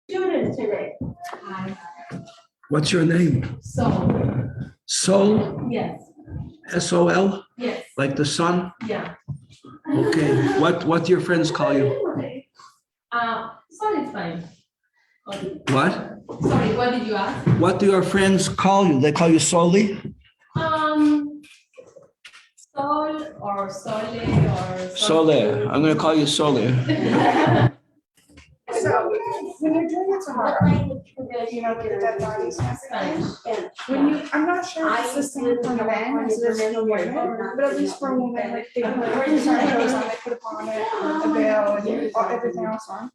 student today. What's your name? Sol. Sol? Yes. S-O-L? Yes. Like the sun? Yeah. Okay. What do your friends call you? Sorry, it's fine. What? Sorry, what did you ask? What do your friends call you? They call you Soli? Sol or Sole or Sole. I'm going to call you Sole. So when you're doing it tomorrow, you know, get deadlines and everything. When you, I'm not sure if it's the same for men as it is for women, but at least for women, like they put clothes on, they put upon it, a veil, and everything else on.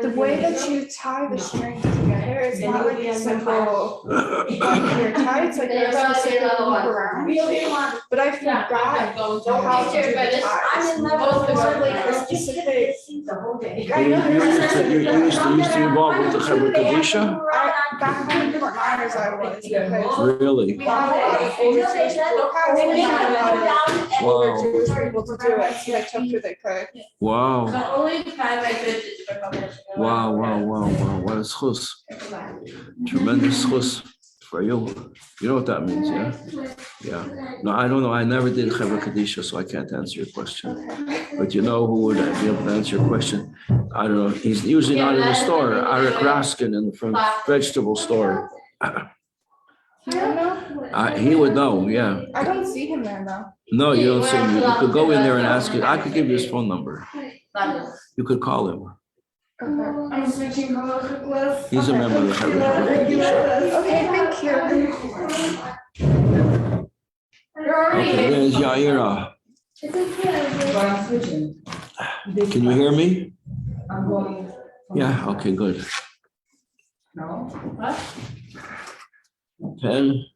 The way that you tie the string together is not like a simple here tie. It's like a specific loop around. But I forgot how to do the ties. Like a specific. I know You used to be involved with the Shevat Kadisha? Back when we were minors, I was, because Really? we had a lot of older people had a lot of older Wow. Jewish people to do it, so they took who they could. Wow. The only time I did is Wow. What a schus. Tremendous schus for you. You know what that means, yeah? Yeah. No, I don't know. I never did Shevat Kadisha, so I can't answer your question. But you know who would be able to answer your question? I don't know. He's usually not in the store. Arik Raskin in the vegetable store. You don't know? He would know, yeah. I don't see him there though. No, you don't see him. You could go in there and ask him. I could give you his phone number. You could call him. Okay. I'm switching colors. He's a member of the Shevat Kadisha. Okay, thank you. Okay, there's Yaira. Can you hear me? I'm going. Yeah, okay, good. No? What? Pen.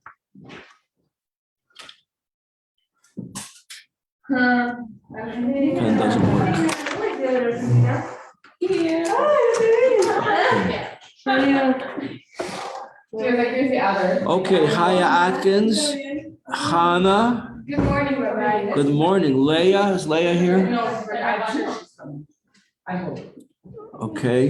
Pen doesn't work. Okay, Chaya Atkins, Hannah. Good morning, Rabbi. Good morning. Leah, is Leah here? No, but I'm sure she's coming. I hope. Okay.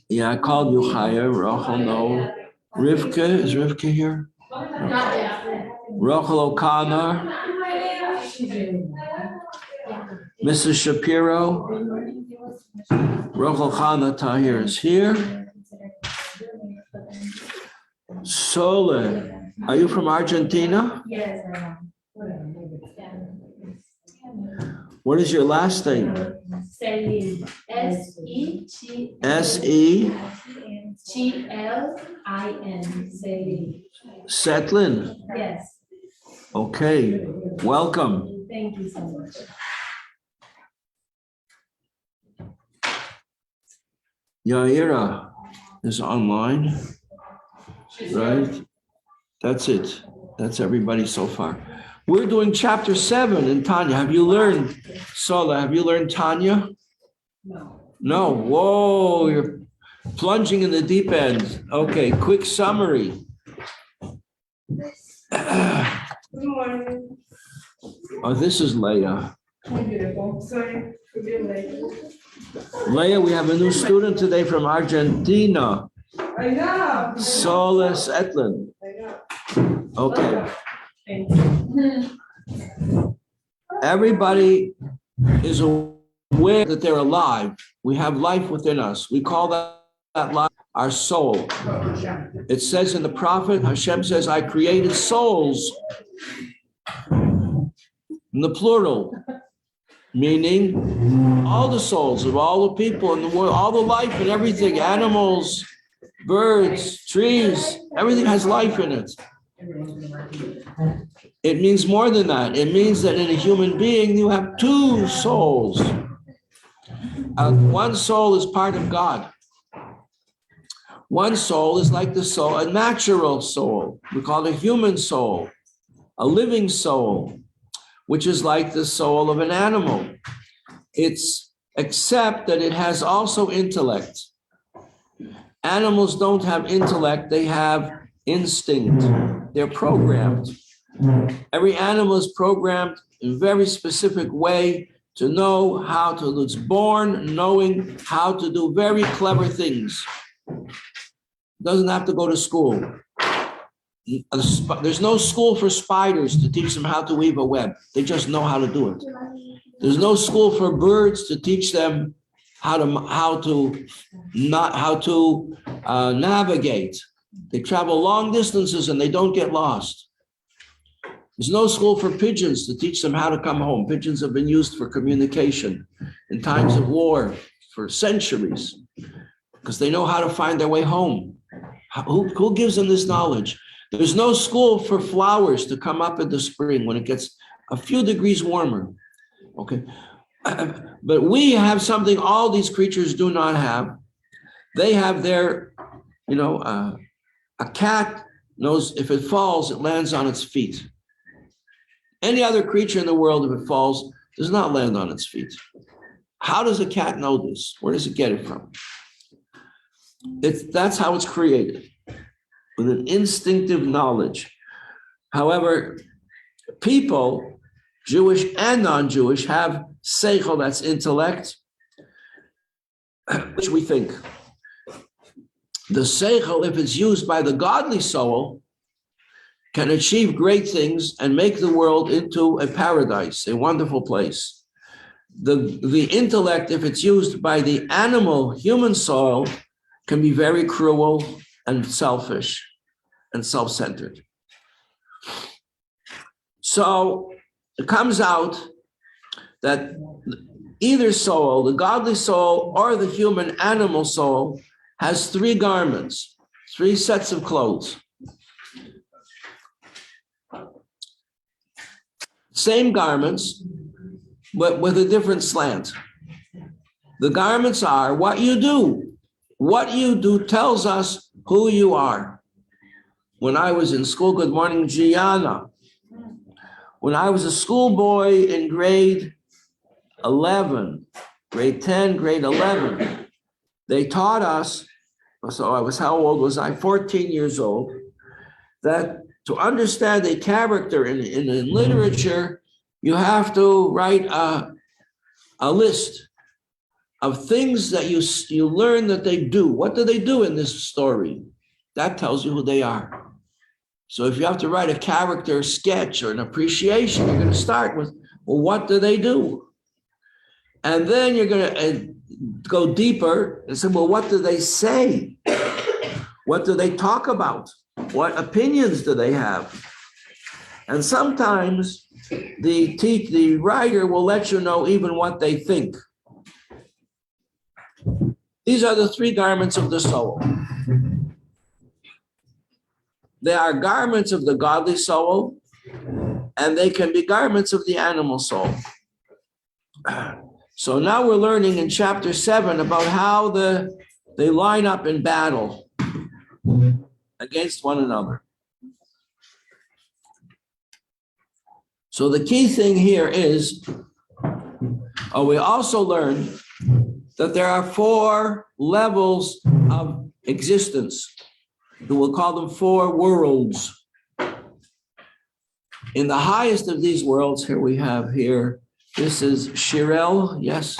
Yeah, I called you Chaya. Rachel, no. Rivka, is Rivka here? Not yet. Rachel O'Connor. Mrs. Shapiro. Rachel Chana Tahir is here. Sole, are you from Argentina? Yes, I am. What is your last name? Selin. S-E-T. S-E. T-L-I-N. Selin. Setlin. Yes. Okay, welcome. Thank you so much. Yaira is online, right? That's it. That's everybody so far. We're doing chapter 7 in Tanya. Have you learned, Sola, have you learned Tanya? No. No. Whoa, you're plunging in the deep end. Okay, quick summary. Good morning. Oh, this is Leah. Hi, beautiful. Sorry for being late. Leah, we have a new student today from Argentina. I know. Solis Etlin. I know. Okay. Thank you. Everybody is aware that they're alive. We have life within us. We call that life our soul. It says in the prophet, Hashem says, I created souls in the plural, meaning all the souls of all the people in the world, all the life and everything, animals, birds, trees, everything has life in it. It means more than that. It means that in a human being, you have two souls. One soul is part of God. One soul is like the soul, a natural soul. We call it a human soul, a living soul, which is like the soul of an animal. It's except that it has also intellect. Animals don't have intellect, they have instinct. They're programmed. Every animal is programmed in a very specific way to know how to, it's born knowing how to do very clever things. Doesn't have to go to school. There's no school for spiders to teach them how to weave a web. They just know how to do it. There's no school for birds to teach them how to navigate. They travel long distances and they don't get lost. There's no school for pigeons to teach them how to come home. Pigeons have been used for communication in times of war for centuries because they know how to find their way home. Who gives them this knowledge? There's no school for flowers to come up in the spring when it gets a few degrees warmer. Okay, but we have something all these creatures do not have. They have their, a cat knows if it falls, it lands on its feet. Any other creature in the world, if it falls, does not land on its feet. How does a cat know this? Where does it get it from? That's how it's created, with an instinctive knowledge. However, people, Jewish and non-Jewish, have seichel, that's intellect, which we think. The seichel, if it's used by the godly soul, can achieve great things and make the world into a paradise, a wonderful place. The intellect, if it's used by the animal human soul, can be very cruel and selfish and self-centered. So it comes out that either soul, the godly soul or the human animal soul, has three garments, three sets of clothes. Same garments, but with a different slant. The garments are what you do. What you do tells us who you are. When I was in school, good morning, Gianna. When I was a schoolboy in grade 11, grade 10, grade 11, they taught us, so I was, how old was I? 14 years old, that to understand a character in literature, you have to write a list of things that you learn that they do. What do they do in this story? That tells you who they are. So if you have to write a character sketch or an appreciation, you're going to start with, well, what do they do? And then you're going to go deeper and say, well, what do they say? What do they talk about? What opinions do they have? And sometimes the writer will let you know even what they think. These are the three garments of the soul. They are garments of the godly soul, and they can be garments of the animal soul. So now we're learning in chapter 7 about how they line up in battle against one another. So the key thing here is, we also learn that there are 4 levels of existence. We'll call them 4 worlds. In the highest of these worlds, here we have here, this is Shirel, yes?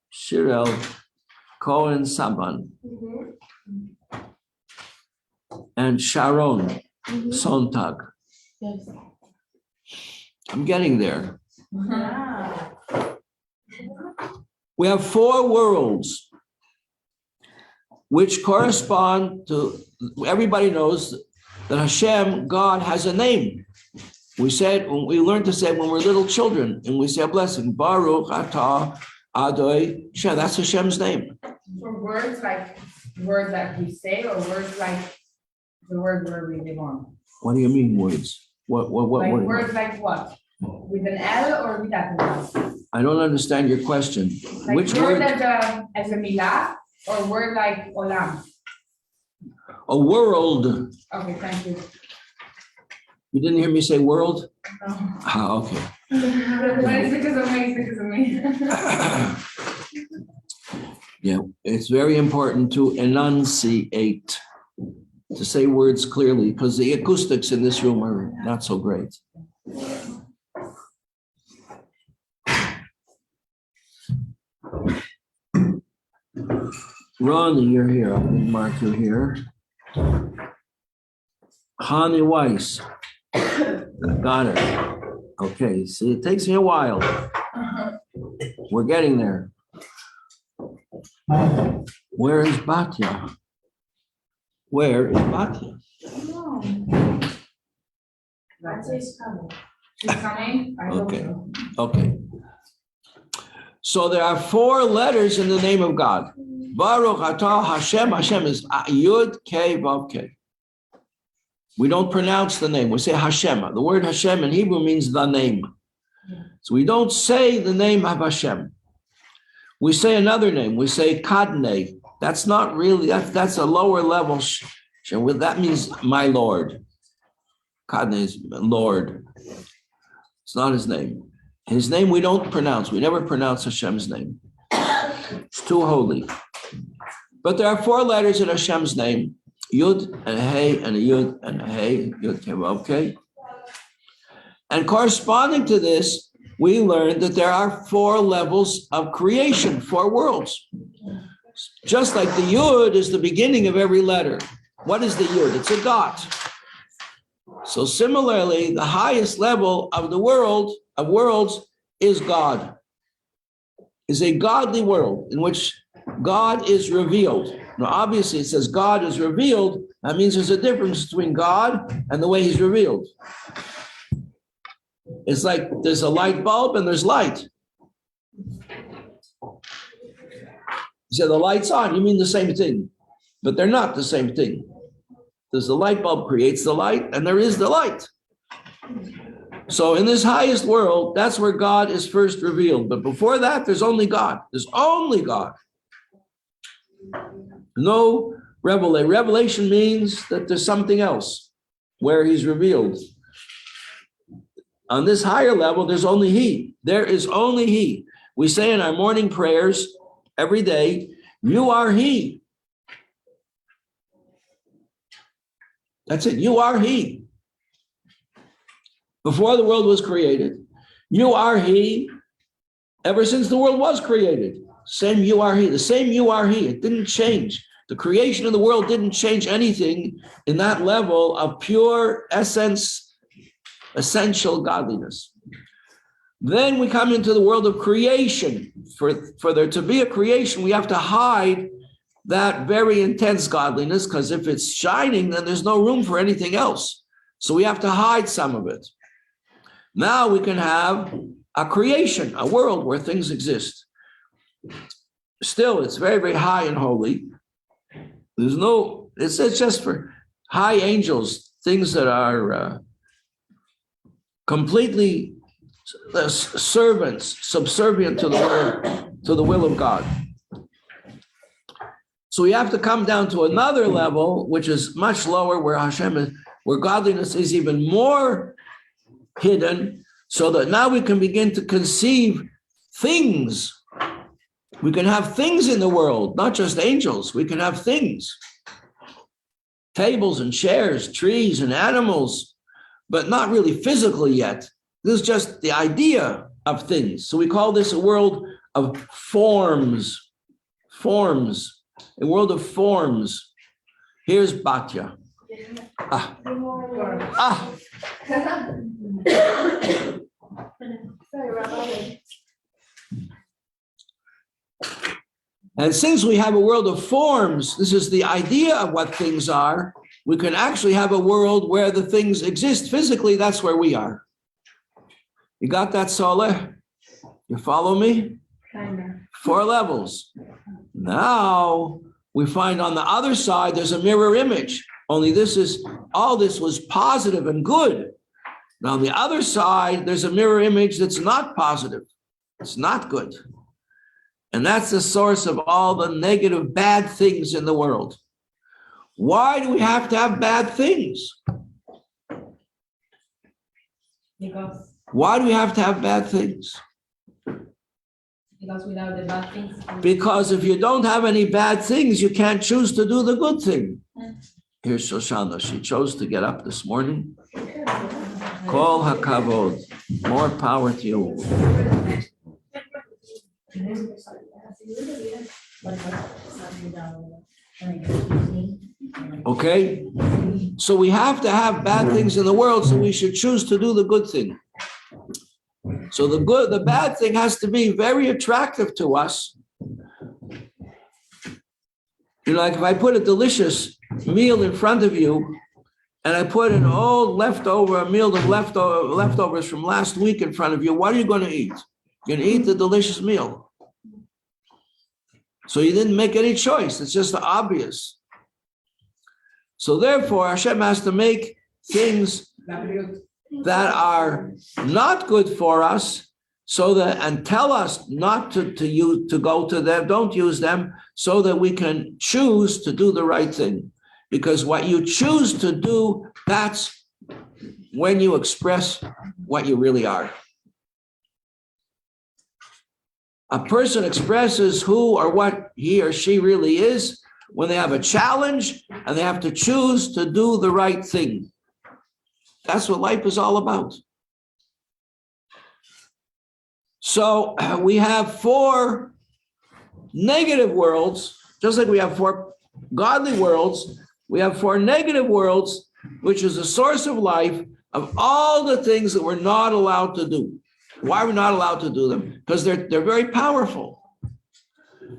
Shirel, Cohen Saban, and Sharon Sontag. Yes. I'm getting there. Yeah. We have 4 worlds which correspond to, everybody knows that Hashem, God, has a name. We learned to say when we're little children, and we say a blessing, Baruch Atah Adonai Shem. That's Hashem's name. For words that we say, or words like the word where we belong. What do you mean words? What Like word? words like what? With an L or without an L? I don't understand your question. Like Which word word? as a milah, or word like olam? A world. Okay, thank you. You didn't hear me say world? No. Ah, okay. But it's because of me. Yeah, it's very important to enunciate, to say words clearly, because the acoustics in this room are not so great. Ronnie, you're here. I'll mark you here. Hani Weiss. Got it. Okay, see, it takes me a while. We're getting there. Where is Batya? Where is Batya? She's coming? I hope Okay. so. Okay. So there are 4 letters in the name of God. Baruch atah Hashem. Hashem is Yud Kei Vav Kei. We don't pronounce the name. We say Hashem. The word Hashem in Hebrew means the name. So we don't say the name of Hashem. We say another name. We say Kadne. That's not really, that's a lower level. That means my Lord. Kadne is Lord. It's not his name. His name we don't pronounce. We never pronounce Hashem's name. It's too holy. But there are 4 letters in Hashem's name. Yud and a Hey and a Yud and a Hey. Yud Kei Vav Kei. And corresponding to this, we learned that there are 4 levels of creation, 4 worlds. Just like the Yud is the beginning of every letter. What is the Yud? It's a dot. So similarly, the highest level of the world, of worlds, is God. Is a godly world in which God is revealed. Now, obviously, it says God is revealed. That means there's a difference between God and the way he's revealed. It's like there's a light bulb and there's light. You say the light's on, you mean the same thing, but they're not the same thing. There's the light bulb creates the light and there is the light. So in this highest world, that's where God is first revealed. But before that, there's only God. There's only God. No revelation. Revelation means that there's something else where he's revealed. On this higher level, there's only he. There is only he. We say in our morning prayers every day, you are he. That's it. You are he. Before the world was created, you are he. Ever since the world was created, same you are he. The same you are he. It didn't change. The creation of the world didn't change anything in that level of pure essence, essential godliness. Then we come into the world of creation. For there to be a creation, we have to hide that very intense godliness, because if it's shining, then there's no room for anything else. So we have to hide some of it. Now we can have a creation, a world where things exist. Still, it's very, very high and holy. There's no, it's just for high angels, things that are completely servants, subservient to the will of God. So we have to come down to another level, which is much lower, where Hashem is, where godliness is even more hidden, so that now we can begin to conceive things. We can have things in the world, not just angels. We can have things, tables and chairs, trees and animals, but not really physically yet. This is just the idea of things. So we call this a world of forms, a world of forms. Here's Batya. And since we have a world of forms, this is the idea of what things are, we can actually have a world where the things exist physically. That's where we are. You got that, Soleh? You follow me? Kinda. 4 levels. Now we find on the other side, there's a mirror image. Only all this was positive and good. Now on the other side, there's a mirror image that's not positive. It's not good. And that's the source of all the negative, bad things in the world. Why do we have to have bad things? Why do we have to have bad things? Because without the bad things. Because if you don't have any bad things, you can't choose to do the good thing. Here's Shoshana. She chose to get up this morning. Kol hakavod. More power to you. Okay? So we have to have bad things in the world, so we should choose to do the good thing. So the bad thing has to be very attractive to us. You know, like if I put a delicious meal in front of you, and I put an old meal of leftovers from last week in front of you, what are you going to eat? You're going to eat the delicious meal. So you didn't make any choice. It's just obvious. So therefore, Hashem has to make things that are not good for us, so that, and tell us not to go to them, don't use them, so that we can choose to do the right thing. Because what you choose to do, that's when you express what you really are. A person expresses who or what he or she really is when they have a challenge and they have to choose to do the right thing. That's what life is all about. So we have 4 negative worlds, just like we have 4 godly worlds. We have 4 negative worlds, which is the source of life of all the things that we're not allowed to do. Why are we not allowed to do them? Because they're very powerful.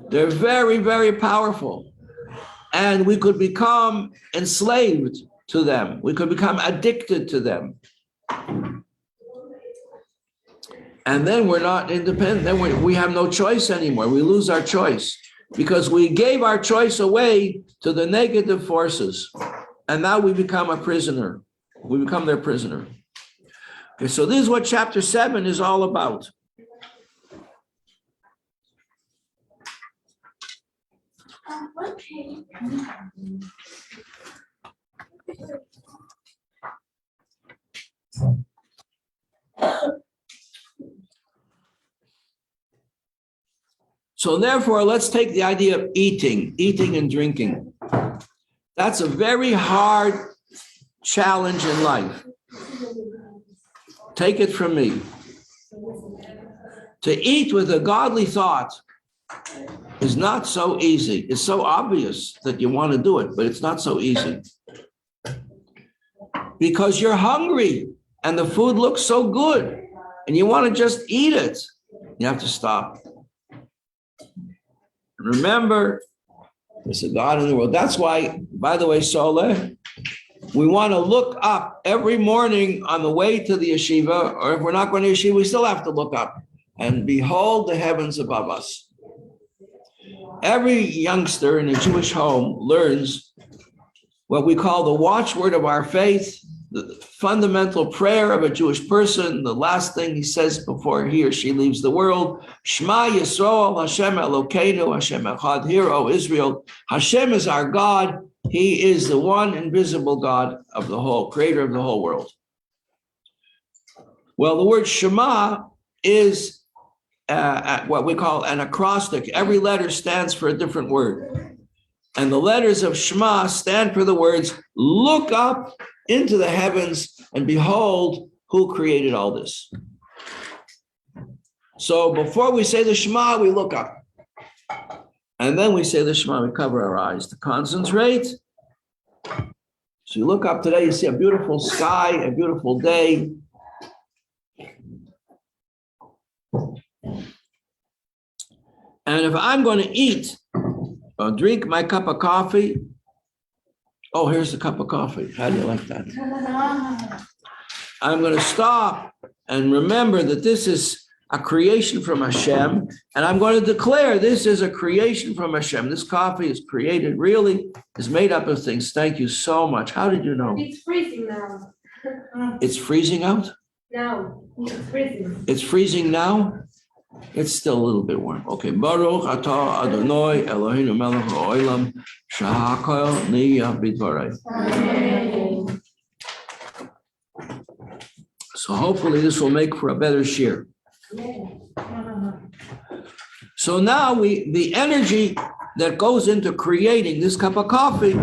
They're very, very powerful. And we could become enslaved to them. We could become addicted to them. And then we're not independent. Then we have no choice anymore. We lose our choice because we gave our choice away to the negative forces. And now we become a prisoner. We become their prisoner. Okay, so this is what chapter 7 is all about. So therefore, let's take the idea of eating and drinking. That's a very hard challenge in life. Take it from me. To eat with a godly thought is not so easy. It's so obvious that you want to do it, but it's not so easy. Because you're hungry and the food looks so good and you want to just eat it. You have to stop. Remember, there's a God in the world. That's why, by the way, Soleh, we want to look up every morning on the way to the yeshiva, or if we're not going to yeshiva, we still have to look up and behold the heavens above us. Every youngster in a Jewish home learns what we call the watchword of our faith, the fundamental prayer of a Jewish person, the last thing he says before he or she leaves the world, Shema Yisrael, Hashem Elokeinu, Hashem Echad, Hear, O Israel, Hashem is our God. He is the one invisible God of the whole, creator of the whole world. Well, the word Shema is what we call an acrostic. Every letter stands for a different word. And the letters of Shema stand for the words, look up into the heavens and behold who created all this. So before we say the Shema, we look up. And then we say the Shema, we cover our eyes to concentrate. So you look up today, you see a beautiful sky, a beautiful day. And if I'm going to eat or drink my cup of coffee, oh, here's the cup of coffee. How do you like that? I'm going to stop and remember that this is a creation from Hashem, and I'm going to declare this is a creation from Hashem. This coffee is created, really, is made up of things. Thank you so much. How did you know? It's freezing now. It's freezing out? No, it's freezing. It's freezing now? It's still a little bit warm. Okay. Baruch atah Adonai Eloheinu melech ha'olam shehakol niyah b'dvarei. So hopefully this will make for a better shir. So now the energy that goes into creating this cup of coffee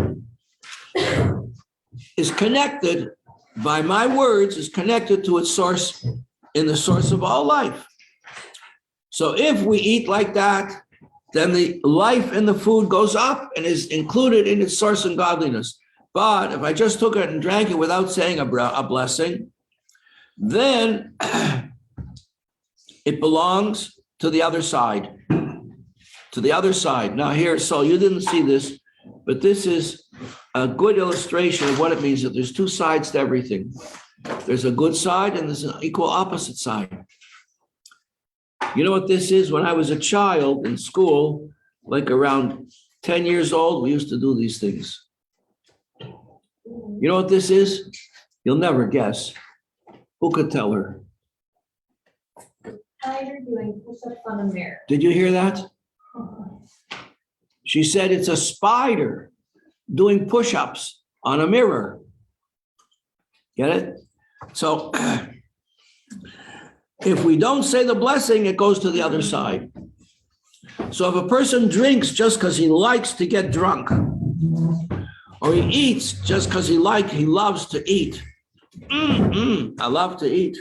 is connected by my words, is connected to its source in the source of all life. So if we eat like that, then the life in the food goes up and is included in its source and godliness. But if I just took it and drank it without saying a blessing, then it belongs to the other side. To the other side. Now here, so you didn't see this, but this is a good illustration of what it means that there's two sides to everything. There's a good side and there's an equal opposite side. You know what this is? When I was a child in school, like around 10 years old, we used to do these things. You know what this is? You'll never guess. Who could tell her? Tired doing push-ups on a mirror. Did you hear that? She said it's a spider doing push-ups on a mirror. Get it? So if we don't say the blessing, it goes to the other side. So if a person drinks just because he likes to get drunk, or he eats just because he loves to eat, I love to eat,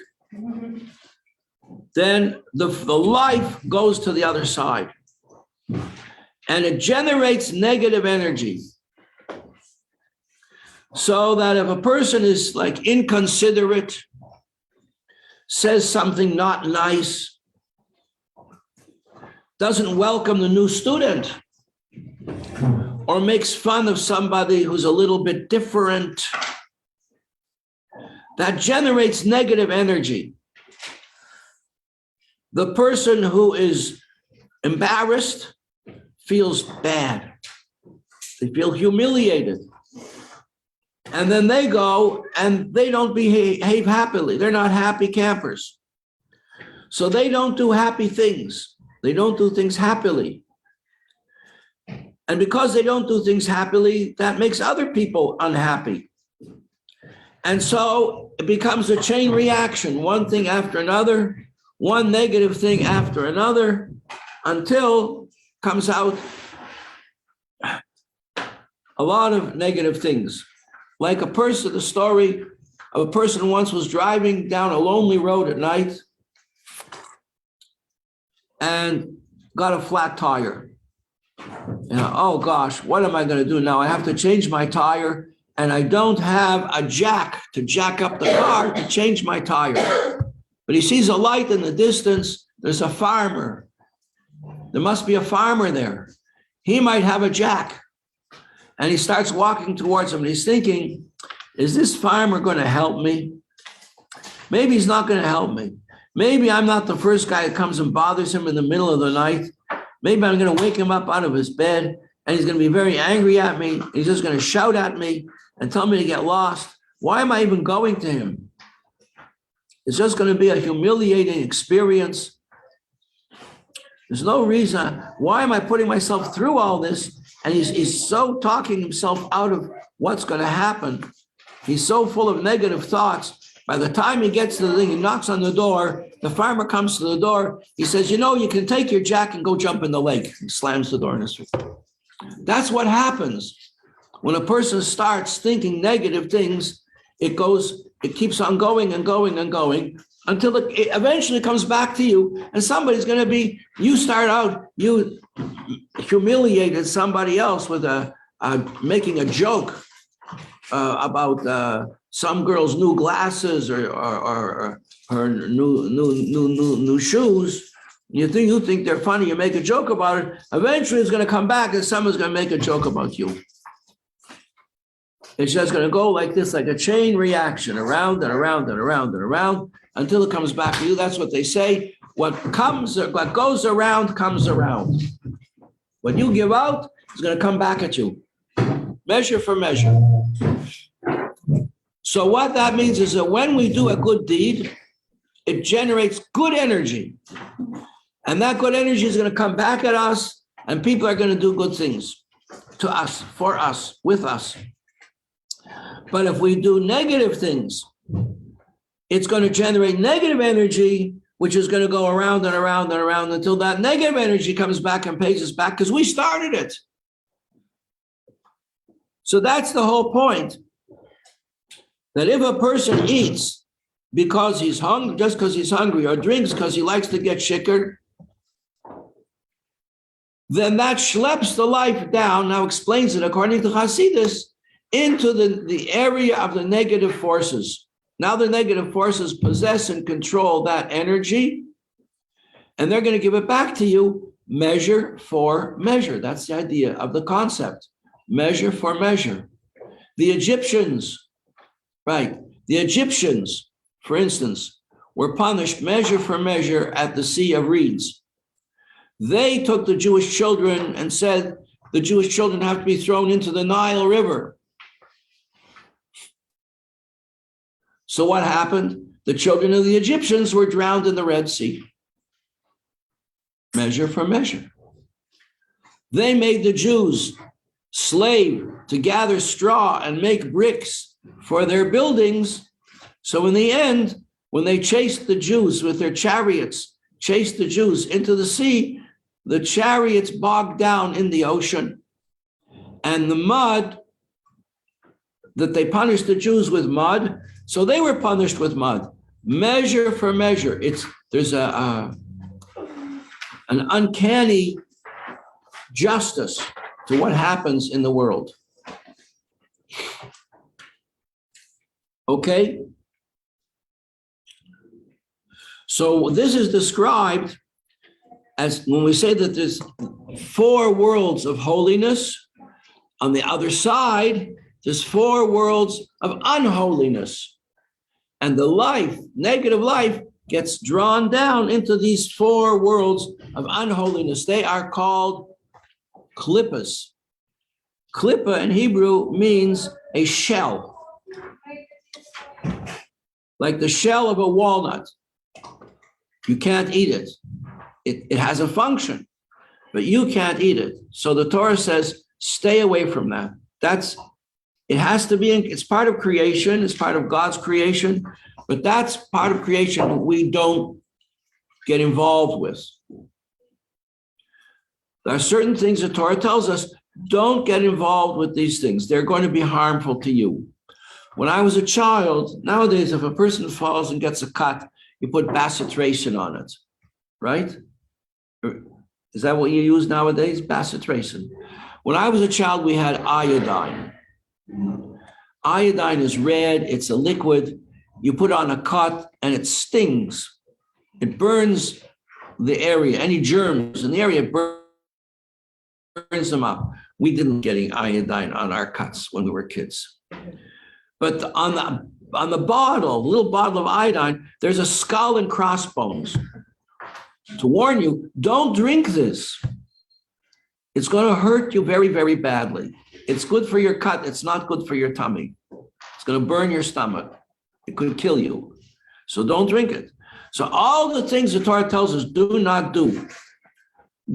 then the life goes to the other side. And it generates negative energy. So that if a person is like inconsiderate, says something not nice, doesn't welcome the new student, or makes fun of somebody who's a little bit different, that generates negative energy. The person who is embarrassed feels bad. They feel humiliated. And then they go and they don't behave happily. They're not happy campers. So they don't do happy things. They don't do things happily. And because they don't do things happily, that makes other people unhappy. And so it becomes a chain reaction, one thing after another, one negative thing after another, until comes out a lot of negative things. Like a person, the story of a person who once was driving down a lonely road at night and got a flat tire. And oh gosh, what am I going to do now? I have to change my tire and I don't have a jack to jack up the car to change my tire. But he sees a light in the distance. There's a farmer. There must be a farmer there. He might have a jack. And he starts walking towards him and he's thinking, is this farmer going to help me? Maybe he's not going to help me. Maybe I'm not the first guy that comes and bothers him in the middle of the night. Maybe I'm going to wake him up out of his bed and he's going to be very angry at me. He's just going to shout at me and tell me to get lost. Why am I even going to him? It's just going to be a humiliating experience. There's no reason. Why am I putting myself through all this? And he's so talking himself out of what's going to happen. He's so full of negative thoughts. By the time he gets to the thing, he knocks on the door. The farmer comes to the door. He says, you know, you can take your jack and go jump in the lake. He slams the door in his face. That's what happens. When a person starts thinking negative things, it keeps on going and going and going until it eventually comes back to you. And somebody's going to be, you start out, you humiliated somebody else with making a joke about some girl's new glasses or her new shoes. You think they're funny, you make a joke about it. Eventually it's going to come back and someone's going to make a joke about you. It's just going to go like this, like a chain reaction, around and around and around and around until it comes back to you. That's what they say. What goes around comes around. What you give out is going to come back at you. Measure for measure. So what that means is that when we do a good deed, it generates good energy. And that good energy is going to come back at us, and people are going to do good things to us, for us, with us. But if we do negative things, it's going to generate negative energy, which is going to go around and around and around until that negative energy comes back and pays us back because we started it. So that's the whole point. That if a person eats because he's hungry, just because he's hungry, or drinks because he likes to get shikar, then that schleps the life down, now explains it according to Hasidus, into the area of the negative forces. Now the negative forces possess and control that energy, and they're going to give it back to you measure for measure. That's the idea of the concept, measure for measure. The Egyptians, right? The Egyptians, for instance, were punished measure for measure at the Sea of Reeds. They took the Jewish children and said the Jewish children have to be thrown into the Nile River. So what happened? The children of the Egyptians were drowned in the Red Sea. Measure for measure. They made the Jews slave to gather straw and make bricks for their buildings. So in the end, when they chased the Jews with their chariots, chased the Jews into the sea, the chariots bogged down in the ocean. And the mud, that they punished the Jews with mud, so they were punished with mud. Measure for measure. There's an uncanny justice to what happens in the world. Okay? So this is described as when we say that there's 4 worlds of holiness, on the other side, there's 4 worlds of unholiness. And the life, negative life, gets drawn down into these 4 worlds of unholiness. They are called klippas. Klippa in Hebrew means a shell, like the shell of a walnut. You can't eat it. It has a function, but you can't eat it. So the Torah says, stay away from that. It has to be, it's part of creation, it's part of God's creation, but that's part of creation we don't get involved with. There are certain things the Torah tells us, don't get involved with these things. They're going to be harmful to you. When I was a child, nowadays, if a person falls and gets a cut, you put bacitracin on it, right? Is that what you use nowadays? Bacitracin. When I was a child, we had iodine. Iodine is red, it's a liquid. You put on a cut and it stings. It burns the area, any germs in the area, burns them up. We didn't get iodine on our cuts when we were kids. But on the bottle, little bottle of iodine, there's a skull and crossbones. To warn you, don't drink this. It's going to hurt you very, very badly. It's good for your cut. It's not good for your tummy. It's going to burn your stomach. It could kill you. So don't drink it. So all the things the Torah tells us do not do.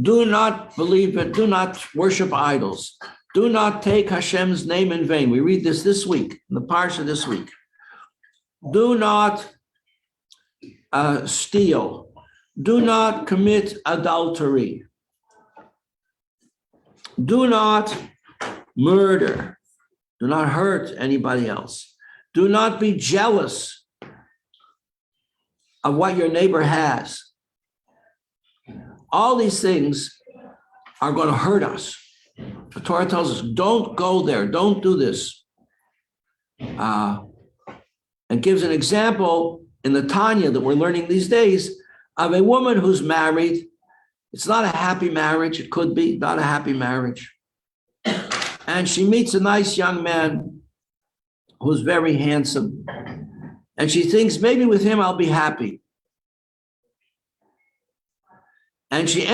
Do not believe it. Do not worship idols. Do not take Hashem's name in vain. We read this week, in the parsha this week. Do not steal. Do not commit adultery. Do not murder. Do not hurt anybody else. Do not be jealous of what your neighbor has. All these things are going to hurt us. The Torah tells us, don't go there. Don't do this. And gives an example in the Tanya that we're learning these days of a woman who's married. It's not a happy marriage. It could be not a happy marriage. And she meets a nice young man who's very handsome. And she thinks, maybe with him I'll be happy. And she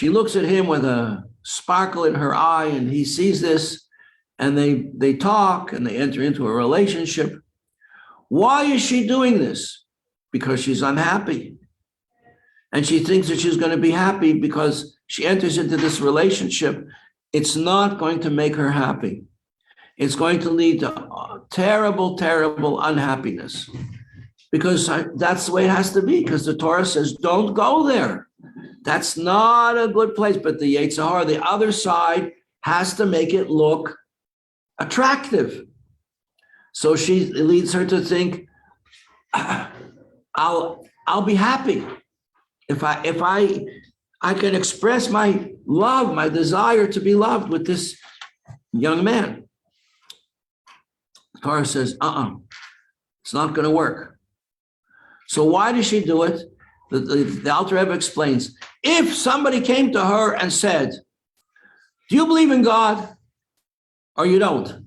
looks at him with a sparkle in her eye, and he sees this, and they talk, and they enter into a relationship. Why is she doing this? Because she's unhappy. And she thinks that she's going to be happy because she enters into this relationship. It's not going to make her happy. It's going to lead to terrible, terrible unhappiness. Because that's the way it has to be, because the Torah says, don't go there. That's not a good place. But the Yetzer Hara, the other side, has to make it look attractive. So it leads her to think, I'll be happy if I I can express my love, my desire to be loved with this young man. Torah says, it's not going to work. So why does she do it? The Alter Rebbe explains, if somebody came to her and said, do you believe in God or you don't?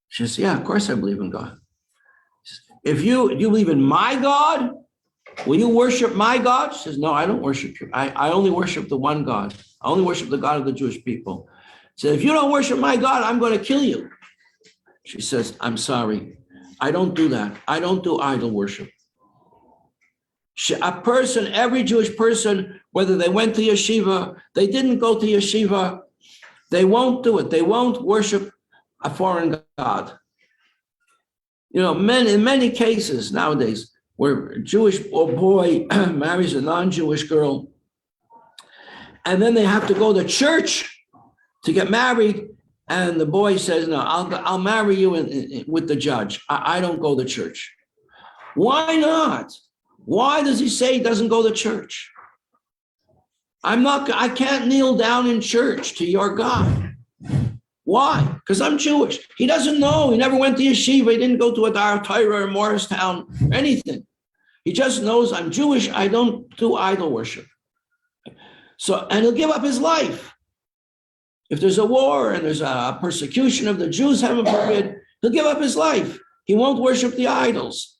She says, yeah, of course I believe in God. Do you believe in my God? Will you worship my God? She says, no, I don't worship you. I only worship the one God. I only worship the God of the Jewish people. She said, if you don't worship my God, I'm going to kill you. She says, I'm sorry. I don't do that. I don't do idol worship. Every Jewish person, whether they went to yeshiva, they didn't go to yeshiva, they won't do it. They won't worship a foreign God. You know, in many cases nowadays, where a Jewish boy marries a non-Jewish girl, and then they have to go to church to get married, and the boy says, no, I'll marry you with the judge. I don't go to church. Why not? Why does he say he doesn't go to church? I can't kneel down in church to your God. Why? Because I'm Jewish. He doesn't know. He never went to yeshiva. He didn't go to a Dar Torah or Morristown or anything. He just knows I'm Jewish. I don't do idol worship. And he'll give up his life. If there's a war and there's a persecution of the Jews, heaven forbid, he'll give up his life. He won't worship the idols.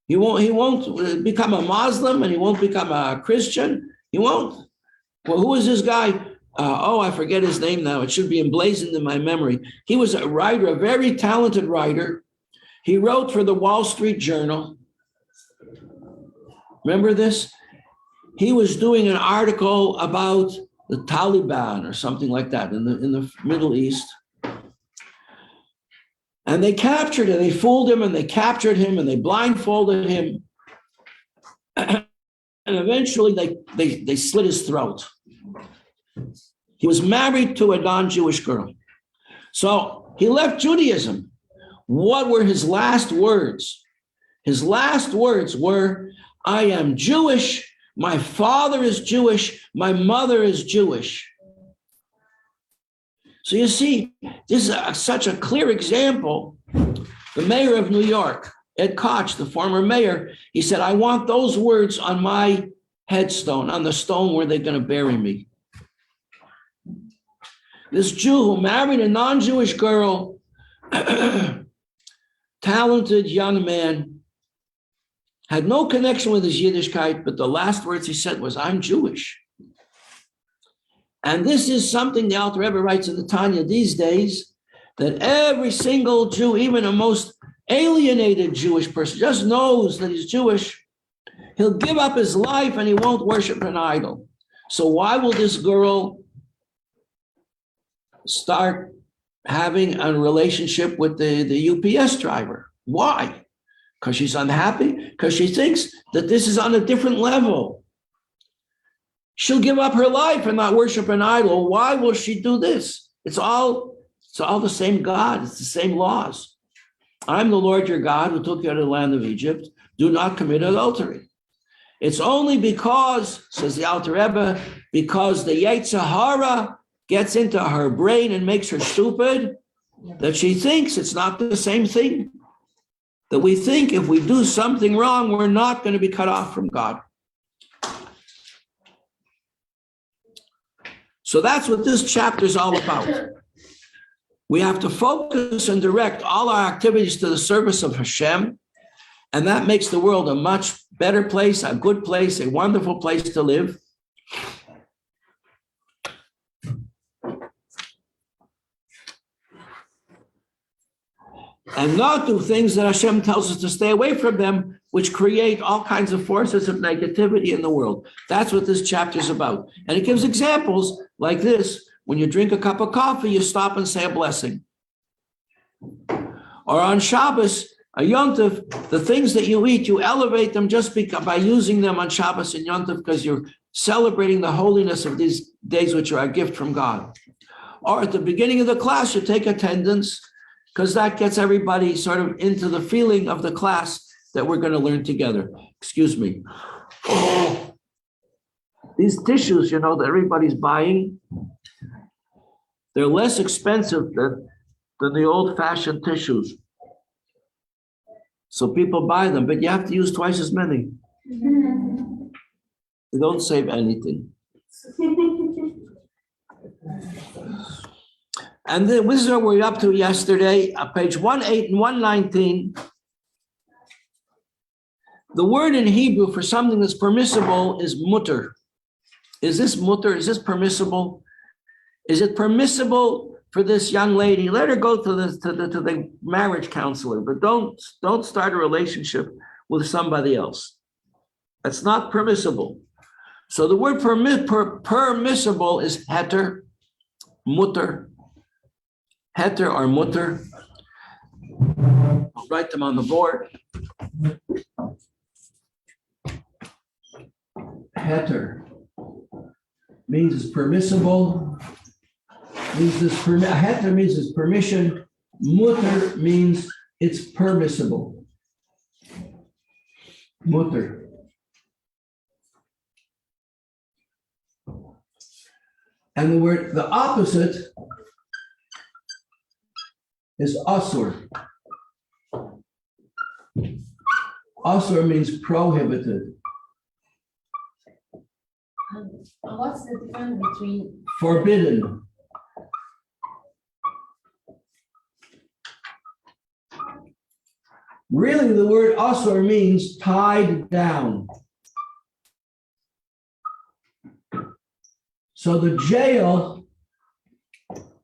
He won't become a Muslim, and he won't become a Christian. He won't. Well, who is this guy? I forget his name now. It should be emblazoned in my memory. He was a writer, a very talented writer. He wrote for the Wall Street Journal. Remember this? He was doing an article about the Taliban or something like that in the Middle East. And they captured him, they fooled him, and they captured him, and they blindfolded him. And eventually they slit his throat. He was married to a non-Jewish girl. So he left Judaism. What were his last words? His last words were, I am Jewish, my father is Jewish, my mother is Jewish. So you see, this is such a clear example. The mayor of New York, Ed Koch, the former mayor, he said, I want those words on my headstone, on the stone where they're going to bury me. This Jew who married a non-Jewish girl, talented young man, had no connection with his Yiddishkeit, but the last words he said was, I'm Jewish. And this is something the Alter Rebbe writes in the Tanya these days, that every single Jew, even a most alienated Jewish person, just knows that he's Jewish. He'll give up his life and he won't worship an idol. So why will this girl start having a relationship with the UPS driver? Why? Because she's unhappy? Because she thinks that this is on a different level. She'll give up her life and not worship an idol. Why will she do this? It's all the same God. It's the same laws. I'm the Lord your God who took you out of the land of Egypt. Do not commit adultery. It's only because, says the Alter Rebbe, because the Yetzer Hara gets into her brain and makes her stupid, that she thinks it's not the same thing. That we think if we do something wrong, we're not going to be cut off from God. So that's what this chapter is all about. We have to focus and direct all our activities to the service of Hashem, and that makes the world a much better place, a good place, a wonderful place to live. And not do things that Hashem tells us to stay away from them, which create all kinds of forces of negativity in the world. That's what this chapter is about. And it gives examples like this. When you drink a cup of coffee, you stop and say a blessing. Or on Shabbos, a Yom Tov, the things that you eat, you elevate them just by using them on Shabbos and Yom Tov because you're celebrating the holiness of these days, which are a gift from God. Or at the beginning of the class, you take attendance because that gets everybody sort of into the feeling of the class that we're going to learn together. Excuse me. These tissues, you know, that everybody's buying, they're less expensive than the old-fashioned tissues. So people buy them, but you have to use twice as many. They don't save anything. And then this is what we're up to yesterday, page 118 and 119. The word in Hebrew for something that's permissible is mutter. Is this mutter? Is this permissible? Is it permissible for this young lady? Let her go to the marriage counselor, but don't start a relationship with somebody else. That's not permissible. So the word permissible is heter, mutter. Heter or mutter. I'll write them on the board. Heter means it's permissible. Heter means it's permission. Mutter means it's permissible. Mutter. And the opposite is asur. Asur means prohibited. What's the difference between? Forbidden. Really, the word asur means tied down. So the jail,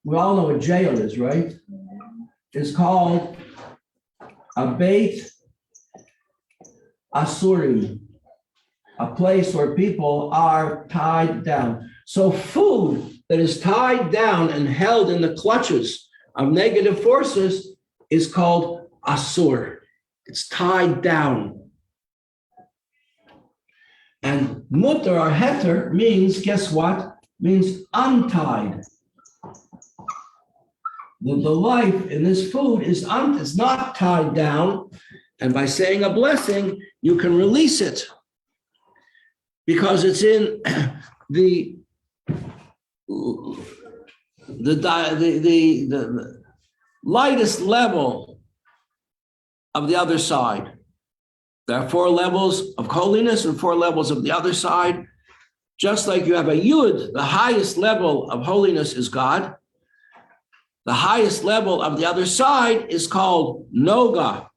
we all know what jail is, right? It's called a Beit Asurim, a place where people are tied down. So food that is tied down and held in the clutches of negative forces is called asur. It's tied down. And mutter or heter means, guess what? Means untied. The life in this food is not tied down. And by saying a blessing, you can release it. Because it's in the lightest level of the other side. There are 4 levels of holiness and 4 levels of the other side. Just like you have a yud, the highest level of holiness is God. The highest level of the other side is called noga.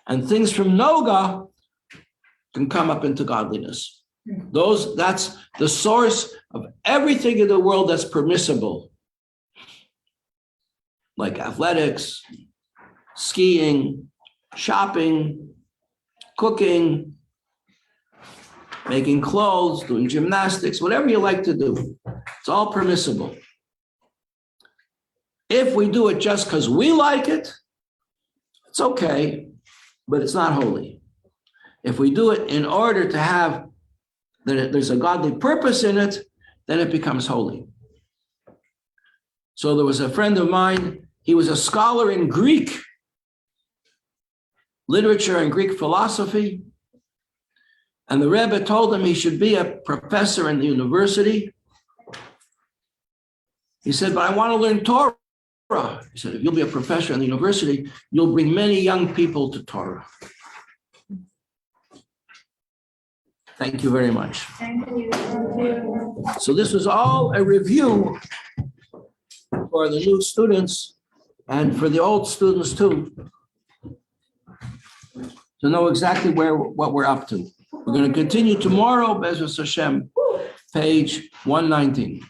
And things from noga can come up into godliness. That's the source of everything in the world that's permissible. Like athletics, skiing, shopping, cooking, making clothes, doing gymnastics, whatever you like to do. It's all permissible. If we do it just because we like it, it's okay, but it's not holy. If we do it in order to have that there's a godly purpose in it, then it becomes holy. So there was a friend of mine, he was a scholar in Greek literature and Greek philosophy. And the Rebbe told him he should be a professor in the university. He said, but I want to learn Torah. He said, if you'll be a professor in the university, you'll bring many young people to Torah. Thank you very much. Thank you. So this was all a review for the new students and for the old students too, to know exactly what we're up to. We're going to continue tomorrow, Bezos Hashem, page 119.